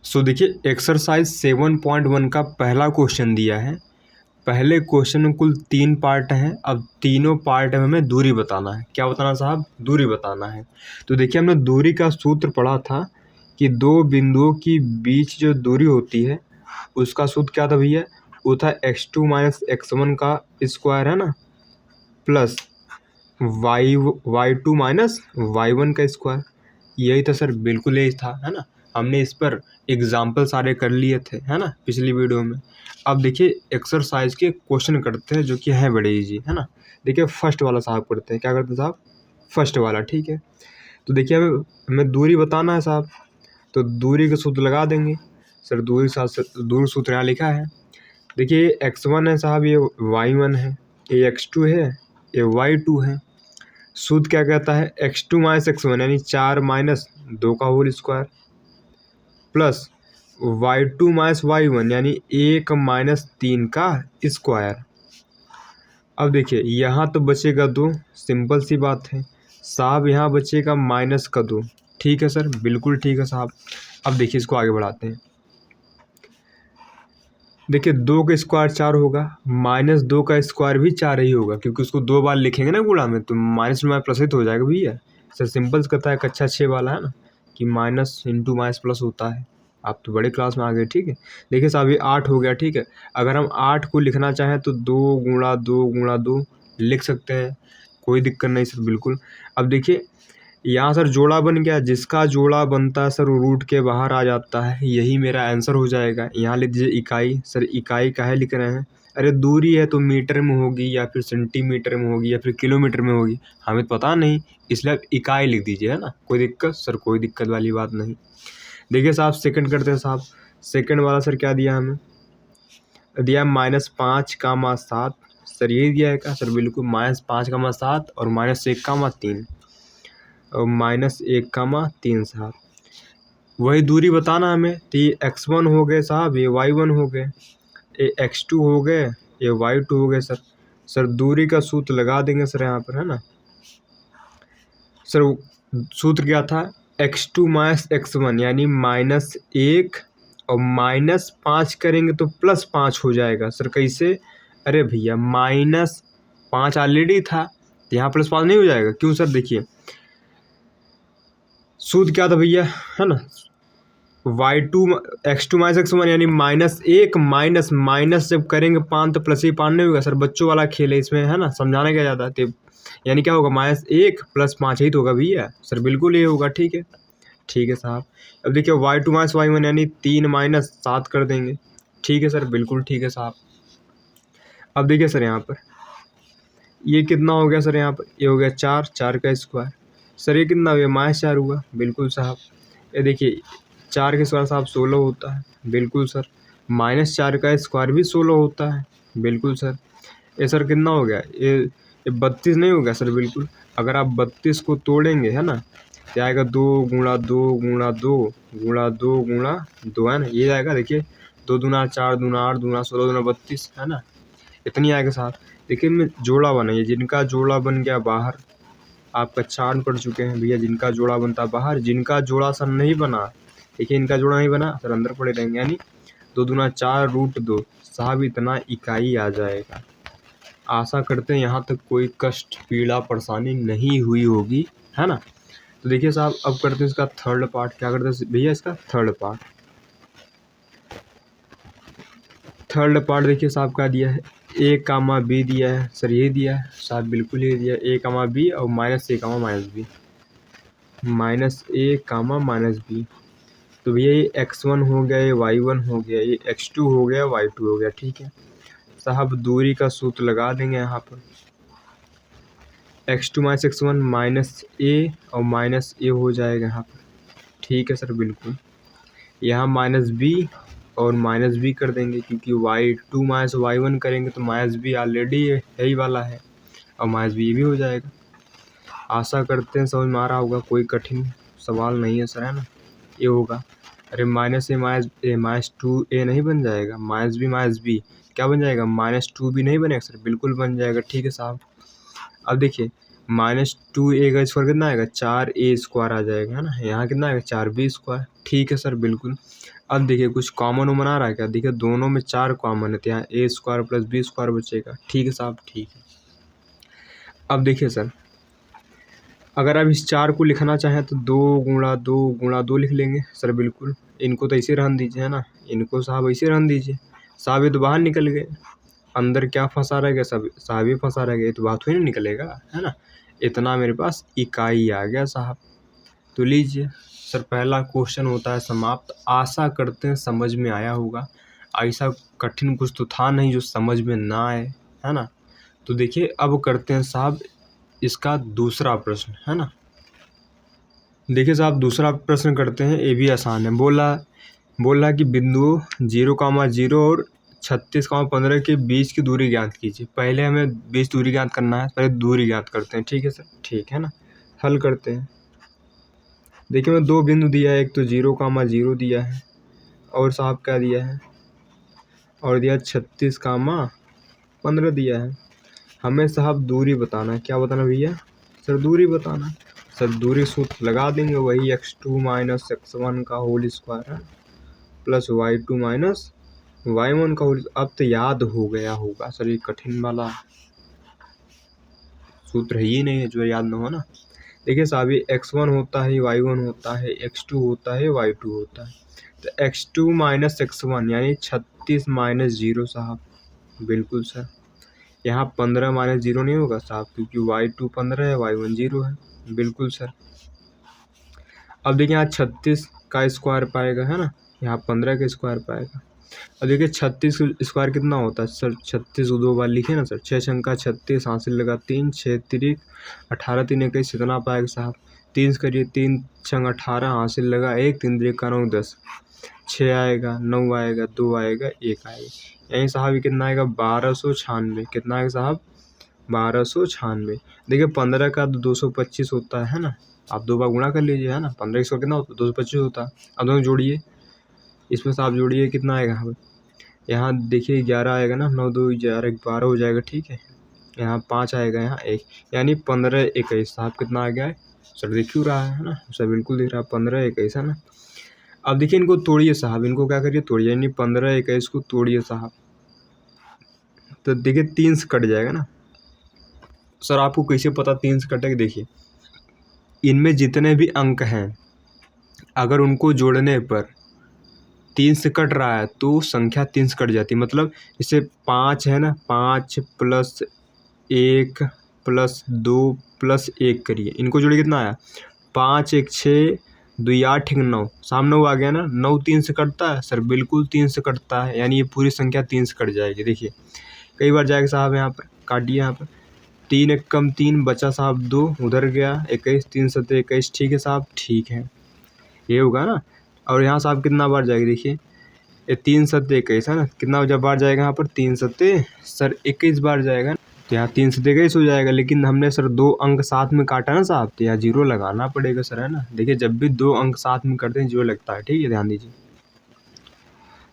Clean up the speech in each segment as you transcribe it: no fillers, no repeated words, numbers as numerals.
सो देखिए एक्सरसाइज 7.1 का पहला क्वेश्चन दिया है। पहले क्वेश्चन में कुल 3 पार्ट हैं। अब तीनों पार्ट में हमें दूरी बताना है। क्या बताना साहब? दूरी बताना है। तो देखिए हमने दूरी का सूत्र पढ़ा था कि दो बिंदुओं की बीच जो दूरी होती है उसका सूत्र क्या था भैया? वो था x2 माइनस x1 का स्क्वायर है ना, प्लस y2 माइनस y1 का स्क्वायर। यही था सर, बिल्कुल यही था, है ना। हमने इस पर एग्जाम्पल सारे कर लिए थे, है ना, पिछली वीडियो में। अब देखिए एक्सरसाइज के क्वेश्चन करते हैं जो कि है बड़े इजी, है ना। देखिए फर्स्ट वाला साहब करते हैं। क्या करते हैं साहब? फर्स्ट वाला, ठीक है। तो देखिए हमें दूरी बताना है साहब, तो दूरी का सूत्र लगा देंगे। सर दूरी सूत्र यहाँ लिखा है। देखिए x1 है साहब, ये y1 है, ये x2 है, ये y2 है। सूत्र क्या कहता है? x2 माइनस x1 यानी 4 माइनस 2 का whole square, plus y2 minus y1 यानी 1 माइनस 3 का स्क्वायर। अब देखिए यहाँ तो बचेगा 2, सिंपल सी बात है साहब। यहाँ बचेगा माइनस का 2। ठीक है सर, बिल्कुल ठीक है साहब। अब देखिए इसको आगे बढ़ाते हैं। देखिए 2 का स्क्वायर 4 होगा, माइनस 2 का स्क्वायर भी 4 ही होगा, क्योंकि उसको 2 बार लिखेंगे ना गुणा में, तो माइनस में प्लस ही तो हो जाएगा भैया। सर सिंपल से कहता है कक्षा 6 वाला, है ना, कि माइनस इंटू माइनस प्लस होता है। आप तो बड़े क्लास में आ गए, ठीक है। देखिए साहब ये 8 हो गया, ठीक है। अगर हम 8 को लिखना चाहें तो 2 गुणा 2 लिख सकते हैं, कोई दिक्कत नहीं सर, बिल्कुल। अब देखिए यहाँ सर जोड़ा बन गया, जिसका जोड़ा बनता है सर वो रूट के बाहर आ जाता है, यही मेरा आंसर हो जाएगा। यहाँ लिख दीजिए इकाई। सर इकाई काहे लिख रहे हैं? अरे दूरी है तो मीटर में होगी या फिर सेंटीमीटर में होगी या फिर किलोमीटर में होगी, हमें तो पता नहीं, इसलिए आप इकाई लिख दीजिए, है ना। कोई दिक्कत? सर कोई दिक्कत वाली बात नहीं। देखिए साहब सेकंड करते हैं साहब। सेकंड वाला सर क्या दिया हमें? दिया -5, 7। सर यही दिया है क्या? सर बिल्कुल, -5, 7 और -1, 3 और -1, 3 साहब। वही दूरी बताना हमें। तो ये x1 हो गए साहब, ये y1 हो गए, ये x2 हो गए, ये y2 हो गए सर। सर दूरी का सूत्र लगा देंगे सर यहाँ पर, है ना। सर सूत्र क्या था? x2 माइनस x1 यानी -1 और -5 करेंगे तो +5 हो जाएगा। सर कैसे? अरे भैया -5 ऑलरेडी था, तो यहाँ +5 नहीं हो जाएगा? क्यों सर? देखिए सूत्र क्या था भैया, है ना, x2 माइनस x1 यानी -1 माइनस माइनस जब करेंगे 5 तो प्लस ही 5 नहीं होगा। सर बच्चों वाला खेल है इसमें, है ना, समझाने क्या जाता है। यानी क्या होगा? -1 + 5 ही तो होगा भैया। सर बिल्कुल ये होगा, ठीक है। ठीक है साहब। अब देखिए y2 माइनस y1 यानी 3 माइनस 7 कर देंगे। ठीक है सर, बिल्कुल ठीक है साहब। अब देखिए सर यहाँ पर ये कितना हो गया? सर यहाँ पर ये हो गया 4 का स्क्वायर। सर ये कितना हो गया? -4 हुआ। बिल्कुल साहब। ये देखिए 4 का स्क्वायर साहब 16 होता है। बिल्कुल सर। -4 का स्क्वायर भी 16 होता है। बिल्कुल सर। ये सर कितना हो गया? ये 32 नहीं हो गया? सर बिल्कुल। अगर आप 32 को तोड़ेंगे, है ना, तो आएगा 2 गुणा 2 गुणा 2 गुणा 2 है ना, ये आएगा। देखिए 2 दूना 4 दूना 8 दूना 16 दूना 32, है ना, इतनी आएगा साहब। देखिए इनमें जोड़ा बना है, जिनका जोड़ा बन गया बाहर, आपका 4 पढ़ चुके हैं भैया, जिनका जोड़ा बनता बाहर, जिनका जोड़ा सर नहीं बना, देखिए इनका जोड़ा नहीं बना सर, अंदर पड़े रहेंगे, यानी 2 दूना 4 √2 साहब, इतना इकाई आ जाएगा। आशा करते हैं यहाँ तक कोई कष्ट पीड़ा परेशानी नहीं हुई होगी, है ना। तो देखिए साहब अब करते हैं इसका थर्ड पार्ट। क्या करते हैं भैया? इसका थर्ड पार्ट। थर्ड पार्ट देखिए साहब क्या दिया है? a, b दिया है। सर ये दिया है साहब, बिल्कुल ये दिया है, a, b और -a, -b। तो भैया ये x1 हो गया, ये y1 हो गया, ये x2 हो गया, y2 हो गया, ठीक है साहब। दूरी का सूत्र लगा देंगे यहाँ पर। x2 माइनस x1 -a और -a हो जाएगा यहाँ पर, ठीक है सर, बिल्कुल। यहाँ -b और -b कर देंगे, क्योंकि y2 माइनस y1 करेंगे तो -b ऑलरेडी है ही वाला है, और -b भी हो जाएगा। आशा करते हैं समझ में आ रहा होगा, कोई कठिन सवाल नहीं है सर, है ना। ये होगा, अरे -2a नहीं बन जाएगा? -b क्या बन जाएगा? -2b नहीं बनेगा? सर बिल्कुल बन जाएगा, ठीक है साहब। अब देखिए -2a का स्क्वायर कितना आएगा 4a स्क्वायर आ जाएगा, है ना। यहाँ कितना आएगा 4b स्क्वायर। ठीक है सर, बिल्कुल। अब देखिए कुछ कॉमन वॉमन आ रहा है क्या? देखिए दोनों में 4 कॉमन है, तो यहाँ a square plus b square बचेगा। ठीक है साहब, ठीक है। अब देखिए सर, अगर आप इस 4 को लिखना चाहें तो 2 गुणा 2 गुणा 2 लिख लेंगे सर, बिल्कुल। इनको तो ऐसे रहने दीजिए, है ना, इनको साहब ऐसे रहने दीजिए। साहब ये तो बाहर निकल गए, अंदर क्या फंसा रहेगा? सब साहब ही फंसा रहेगा, ये तो बात ही नहीं निकलेगा, है ना। इतना मेरे पास इकाई आ गया साहब। तो लीजिए सर, पहला क्वेश्चन होता है समाप्त। आशा करते हैं समझ में आया होगा। ऐसा कठिन कुछ तो था नहीं जो समझ में ना आए, है ना। तो देखिए अब करते हैं साहब इसका दूसरा प्रश्न, है ना। देखिए साहब दूसरा प्रश्न करते हैं, ये भी आसान है। बोला कि बिंदुओं 0,0 और 36,15 के बीच की दूरी ज्ञात कीजिए। पहले हमें बीच दूरी ज्ञात करना है, पहले दूरी ज्ञात करते हैं। ठीक है सर, ठीक है ना। हल करते हैं। देखिए मैं 2 बिंदु दिया है, एक तो 0,0 दिया है और साहब क्या दिया है, और दिया 36,15 दिया है। हमें साहब दूरी बताना है। क्या बताना भैया? सर दूरी बताना। सर दूरी सूत्र लगा देंगे, वही x2 माइनस x1 का होल स्क्वायर है प्लस y2 माइनस y1 का होल। अब तो याद हो गया होगा सर, ये कठिन वाला सूत्र ही नहीं है जो याद ना हो ना। देखिए साहब ये x1 होता है, y1 होता है, x2 होता है, y2 होता है। तो x2 माइनस x1 यानी 36 माइनस 0 साहब, बिल्कुल सर। यहाँ 15 माइनस 0 नहीं होगा साहब, क्योंकि y2 15 है, y1 0 है, बिल्कुल सर। अब देखिए यहाँ 36 का स्क्वायर पाएगा, है ना, यहाँ 15 का स्क्वायर पाएगा। अब देखिए 36 स्क्वायर कितना होता है सर? 36 को 2 बार लिखे ना सर। 6 छंग का 36, हासिल लगा 3, 6 तिरिक 18, 3 21, कितना पाएगा साहब? 3 करिए, 3 छंग 18, हासिल लगा 1, 3 तिरिक का 9 10, 6 आएगा, 9 आएगा, 2 आएगा, 1 आएगा। यहीं साहब ये कितना आएगा? 1296। कितना आएगा साहब? 1296। देखिए 15 का 225 होता है ना, आप 2 बार गुणा कर लीजिए, है ना। 15 का कितना होता है? 225 होता है। अब दोनों जोड़िए, इसमें से आप जोड़िए, कितना आएगा? यहाँ देखिए 11 आएगा ना, 9 2 11 12 हो जाएगा। ठीक है, यहाँ 5 आएगा, यहाँ 1, यानी 15 21 साहब कितना आ गया है सर? दिख क्यों रहा है ना सर? बिल्कुल दिख रहा है, 15 21 है ना। अब देखिए इनको तोड़िए साहब, इनको क्या करिए? तोड़िए, यानी 15 21 को तोड़िए साहब, तो देखिए 3 से कट जाएगा ना सर। आपको कैसे पता 3 से कटेगा? देखिए इनमें जितने भी अंक हैं, अगर उनको जोड़ने पर 3 से कट रहा है तो संख्या 3 से कट जाती है। मतलब जैसे 5 है ना, 5 प्लस 1 प्लस 2 प्लस 1 करिए, इनको जोड़िए, कितना आया? 5 1 6 2 8 9, सामने 9 आ गया ना। 9 3 से कटता है सर? बिल्कुल 3 से कटता है, यानी ये पूरी संख्या 3 से कट जाएगी। देखिए कई बार जाएगा साहब, यहाँ पर काटिए, यहाँ पर 3 1 कम 3 बचा साहब 2, उधर गया 21, 3 7 21। ठीक है साहब, ठीक है, ये होगा ना। और यहाँ साहब कितना बार जाएगी? देखिए ये 3 7 21 है ना, कितना जब बार जाएगा यहाँ पर? 3 7 सर 21 बार जाएगा, तो यहाँ 3 7 21 हो जाएगा। लेकिन हमने सर 2 अंक साथ में काटा ना साहब, तो यहाँ 0 लगाना पड़ेगा सर, है ना। देखिए जब भी 2 अंक साथ में करते हैं 0 लगता है, ठीक है, ध्यान दीजिए।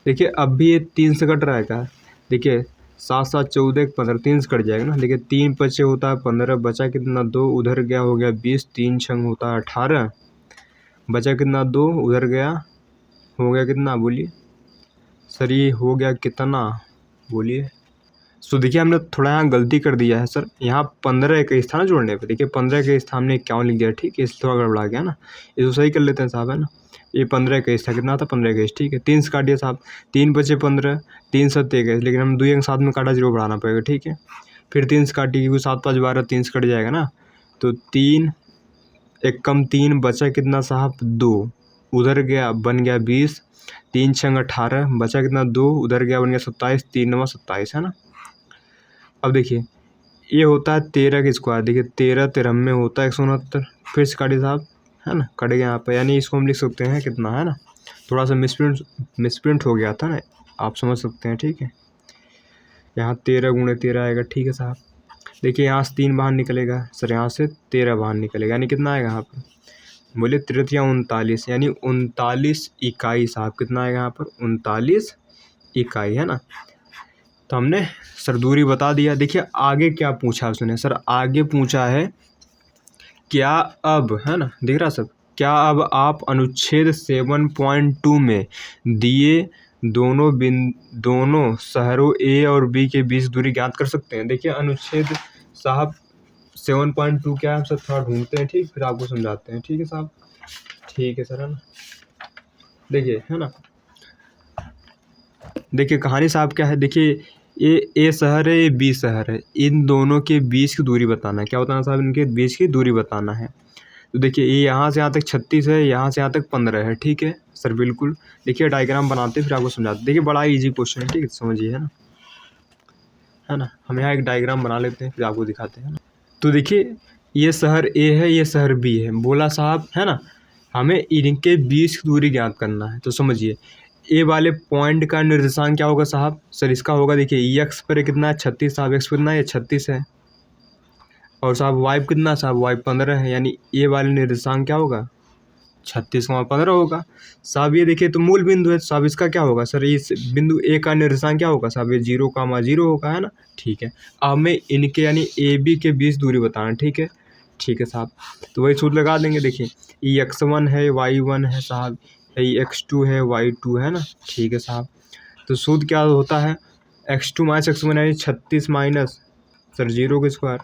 देखिए अब भी ये 3 से कट रहा है क्या? देखिए 7 7 14 15, 3 से कट जाएगा ना। देखिए 3 5 होता है 15, बचा कितना? 2, उधर गया हो गया 20, 3 6 होता है 18, बचा कितना? 2, उधर गया हो गया कितना? बोलिए सर, ये हो गया कितना? बोलिए। सो देखिए हमने थोड़ा यहाँ गलती कर दिया है सर। यहाँ 15 21 था ना जोड़ने पे, देखिए 15 21 था, हमने 51 लिख दिया। ठीक है, इस थोड़ा गड़बड़ा गया ना, इसको सही कर लेते हैं साहब, है ना। ये 15 21 था, कितना था? 15 21। ठीक है, 3 से काटिए साहब, 3 बचे 15, 3 7 21, लेकिन हम 2 अंक साथ में काटा, 0 बढ़ाना पड़ेगा। ठीक है, फिर 3 से काटिए, क्योंकि 7 5 12, 3 से कट जाएगा ना। तो 3 1 कम 3, बचा कितना साहब? 2, उधर गया बन गया 20, 3 6 18, बचा कितना? 2, उधर गया बन गया 27, 3 9 27, है ना। अब देखिए ये होता है 13 का स्क्वायर। देखिए 13 13 में होता है 169, फिर से काटिए साहब, है ना, कट गया यहाँ पर, यानी इसको हम लिख सकते हैं कितना, है ना। थोड़ा सा मिसप्रिंट हो गया था ना, आप समझ सकते हैं। ठीक है, यहाँ 13 गुणे 13 आएगा। ठीक है साहब, देखिए यहाँ से 3 बाहर निकलेगा सर, यहाँ से 13 बाहर निकलेगा, यानी कितना आएगा यहाँ पर? बोले 3 39, यानी 39 इकाई साहब। कितना आएगा यहाँ पर? 39 इकाई, है ना। तो हमने सर दूरी बता दिया। देखिए आगे क्या पूछा उसने सर? आगे पूछा है क्या अब, है ना, दिख रहा सब, क्या अब आप अनुच्छेद 7.2 में दिए दोनों शहरों ए और बी के बीच दूरी ज्ञात कर सकते हैं। देखिए अनुच्छेद साहब 7.2 क्या है, हम सब थोड़ा ढूंढते हैं, ठीक, फिर आपको समझाते हैं, ठीक है साहब, ठीक है सर, है ना। देखिए, है ना, देखिए कहानी साहब क्या है, देखिए ए शहर है, ये बी शहर है, इन दोनों के बीच की दूरी बताना है। क्या बताना साहब, इनके बीच की दूरी बताना है। तो देखिए ये यहाँ से यहाँ तक 36 है, यहाँ से यहाँ तक 15 है, ठीक है सर, बिल्कुल। देखिए डायग्राम बनाते फिर आपको समझाते। देखिए बड़ा इजी क्वेश्चन है, ठीक है, समझिए, है ना। हम यहाँ एक डायग्राम बना लेते हैं फिर आपको दिखाते हैं ना। तो देखिए ये शहर ए है, ये शहर बी है, बोला साहब, है ना, हमें इनके बीच की दूरी ज्ञात करना है। तो समझिए ए वाले पॉइंट का निर्देशांक क्या होगा साहब, सर इसका होगा, देखिए एक्स पर कितना है 36 साहब, एक्स पर कितना है 36 है, और साहब वाई कितना साहब, वाई 15 है, यानी ए वाले निर्देशांक क्या होगा 36,15 होगा साहब। ये देखिए तो मूल बिंदु है साहब, इसका क्या होगा सर, इस बिंदु ए का निर्देशांक क्या होगा साहब, ये 0,0 होगा, है ना, ठीक है। अब हमें इनके यानी ए बी के बीच दूरी बताना, ठीक है, ठीक है साहब। तो वही सूत्र लगा देंगे, देखिए ये x1 है, y1 है साहब, ये x2 है, y2 है ना, ठीक है साहब। तो सूत्र क्या होता है, x2 माइनस x1 यानी 36 माइनस सर 0 के स्क्वायर,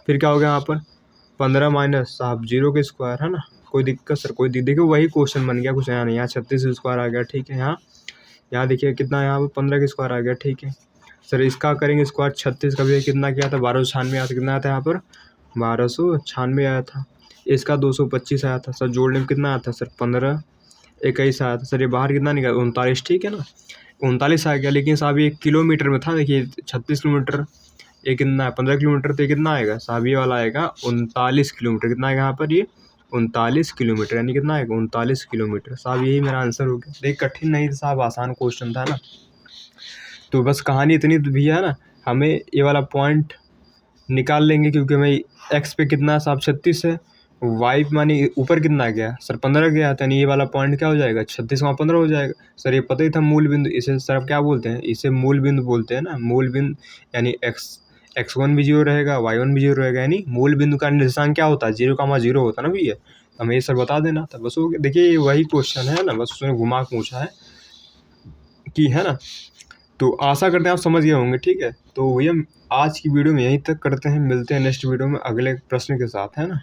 फिर क्या हो गया यहाँ पर 15 माइनस साहब 0 के स्क्वायर, है ना। कोई दिक्कत सर, कोई दिक्कत, देखिए वही क्वेश्चन बन गया, कुछ यहाँ नहीं, यहाँ 36 स्क्वायर आ गया, ठीक है। यहाँ देखिए कितना, यहाँ पर 15 के स्क्वायर आ गया, ठीक है सर। इसका करेंगे स्क्वायर, 36 का भी कितना किया था 1296 आया था, कितना आया था यहाँ पर 1296 आया था। इसका 225 आया था सर, जोड़ने में कितना आया था सर 15 21 आया था सर, ये बाहर कितना निकला 39, ठीक है ना, 39 आ गया। लेकिन साहब ये किलोमीटर में था, देखिए 36 किलोमीटर, ये कितना है 15 किलोमीटर, तो ये कितना आएगा साहब, ये वाला आएगा 39 किलोमीटर, कितना आएगा यहाँ पर ये 39 किलोमीटर, यानी कितना आएगा 39 किलोमीटर साहब, यही मेरा आंसर हो गया। देखिए कठिन नहीं था साहब, आसान क्वेश्चन था ना। तो बस कहानी इतनी तो भी है ना, हमें ये वाला पॉइंट निकाल लेंगे, क्योंकि हमें एक्स पे कितना साहब 36 है, वाई मानी ऊपर कितना गया सर 15 गया था, यानी ये वाला पॉइंट क्या हो जाएगा 36,15 हो जाएगा सर। ये पता ही था मूल बिंदु, इसे सर आप क्या बोलते हैं, इसे मूल बिंदु बोलते हैं ना, मूल बिंदु यानी x1 भी 0 रहेगा, y1 भी 0 रहेगा, यानी मूल बिंदु का निर्देशांक क्या होता है 0,0 होता है ना भैया। हमें ये सर बता देना था बस, हो गया। देखिए वही क्वेश्चन है ना, बस उसने घुमा के पूछा है कि, है ना। तो आशा करते हैं आप समझ गए होंगे, ठीक है। तो भैया आज की वीडियो में यहीं तक करते हैं, मिलते हैं नेक्स्ट वीडियो में अगले प्रश्न के साथ, है ना।